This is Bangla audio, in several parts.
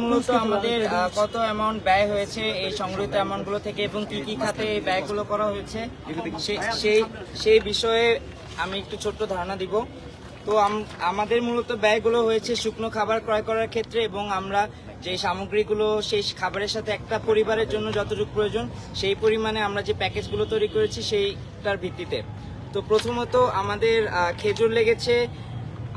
মূলত আমাদের কত অ্যামাউন্ট ব্যয় হয়েছে এই সংগৃহীত অ্যামাউন্টগুলো থেকে এবং কি কি খাতে এই ব্যয়গুলো করা হয়েছে সেই বিষয়ে আমি একটু ছোট্ট ধারণা দিব। তো আমাদের মূলত ব্যয়গুলো হয়েছে শুকনো খাবার ক্রয় করার ক্ষেত্রে এবং আমরা যে সামগ্রীগুলো সেই খাবারের সাথে একটা পরিবারের জন্য যতটুকু প্রয়োজন সেই পরিমাণে আমরা যে প্যাকেজগুলো তৈরি করেছি সেইটার ভিত্তিতে। তো প্রথমত আমাদের খেজুর লেগেছে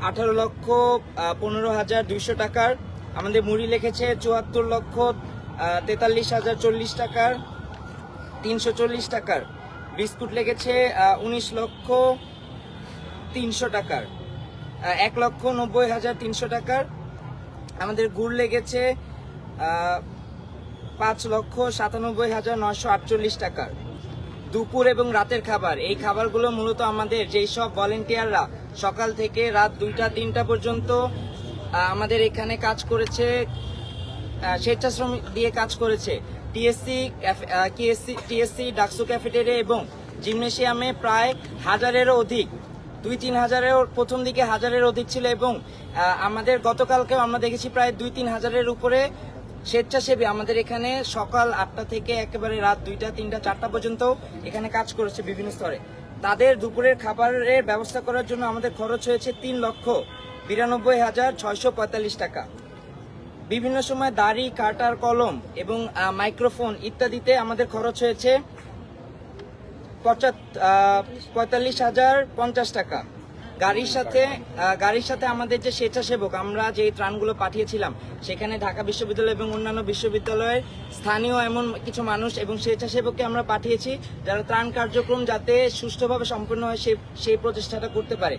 18,15,200 টাকার। আমাদের মুড়ি লেগেছে 74,43,040 টাকার 340 টাকার। বিস্কুট লেগেছে 19,03,000 টাকার 1,90,300 টাকার। আমাদের গুড় লেগেছে 5,97,948 টাকার। দুপুর এবং রাতের খাবার, এই খাবারগুলো মূলত আমাদের যেই সব ভলেন্টিয়াররা সকাল থেকে রাত 2টা-3টা পর্যন্ত আমাদের এখানে কাজ করেছে, স্বেচ্ছাশ্রম দিয়ে কাজ করেছে, টিএসসি ডাকসু ক্যাফেটেরিয়া এবং জিমনেশিয়ামে প্রায় 1000-এরও অধিক, 2-3 হাজারের প্রথম দিকে 1000-এর অধিক ছিল এবং আমাদের গতকালকেও আমরা দেখেছি প্রায় 2-3 হাজারের উপরে স্বেচ্ছাসেবী আমাদের এখানে সকাল 8টা থেকে একেবারে রাত 2টা, 3টা, 4টা পর্যন্ত এখানে কাজ করেছে বিভিন্ন স্তরে। তাদের দুপুরের খাবারের ব্যবস্থা করার জন্য আমাদের খরচ হয়েছে 3,92,645 টাকা। বিভিন্ন সময় দাড়ি কাটার কলম এবং মাইক্রোফোন ইত্যাদিতে আমাদের খরচ হয়েছে 45,050 টাকা। গাড়ির সাথে আমাদের যে স্বেচ্ছাসেবক আমরা যে ত্রাণগুলো পাঠিয়েছিলাম সেখানে ঢাকা বিশ্ববিদ্যালয় এবং অন্যান্য বিশ্ববিদ্যালয়ের স্থানীয় এমন কিছু মানুষ এবং স্বেচ্ছাসেবককে আমরা পাঠিয়েছি যারা ত্রাণ কার্যক্রম যাতে সুষ্ঠুভাবে সম্পন্ন হয় সেই প্রচেষ্টাটা করতে পারে।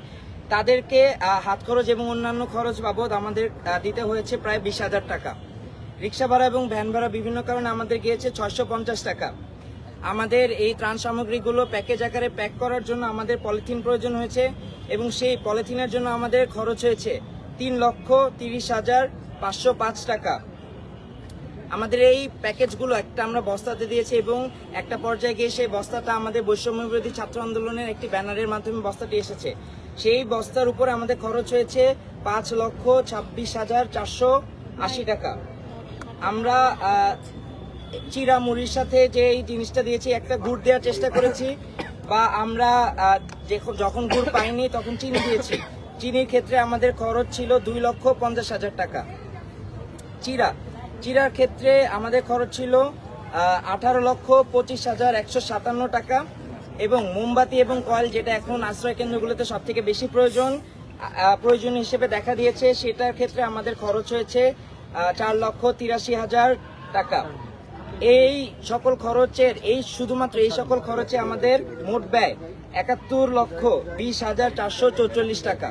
তাদেরকে হাত খরচ এবং অন্যান্য খরচ বাবদ আমাদের দিতে হয়েছে প্রায় 20,000 টাকা। রিক্সা ভাড়া এবং ভ্যান ভাড়া বিভিন্ন কারণে আমাদের গিয়েছে 650 টাকা। আমাদের এই ত্রাণ সামগ্রীগুলো প্যাকেজ আকারে প্যাক করার জন্য আমাদের পলিথিন প্রয়োজন হয়েছে এবং সেই পলিথিনের জন্য আমাদের খরচ হয়েছে 3,30,505 টাকা। আমাদের এই প্যাকেজগুলো একটা আমরা বস্তাতে দিয়েছি এবং একটা পর্যায়ে গিয়ে সেই বস্তাটা আমাদের বৈষম্য বিরোধী ছাত্র আন্দোলনের একটি ব্যানারের মাধ্যমে বস্তাটি এসেছে। সেই বস্তার উপরে আমাদের খরচ হয়েছে 5,26,480 টাকা। আমরা চিরা মুড়ির সাথে যে এই জিনিসটা দিয়েছি, একটা গুড় দেওয়ার চেষ্টা করেছি, বা আমরা যখন গুড় পাইনি তখন চিনি দিয়েছি। চিনির ক্ষেত্রে আমাদের খরচ ছিল 2,50,000 টাকা। চিরার ক্ষেত্রে আমাদের খরচ ছিল 18,25,157 টাকা এবং মোমবাতি এবং কয়েল, যেটা এখন আশ্রয় কেন্দ্রগুলোতে সব থেকে বেশি প্রয়োজন হিসেবে দেখা দিয়েছে, সেটার ক্ষেত্রে আমাদের খরচ হয়েছে 4,83,000 টাকা। এই সকল খরচের শুধুমাত্র এই সকল খরচে আমাদের মোট ব্যয় 71,20,444 টাকা।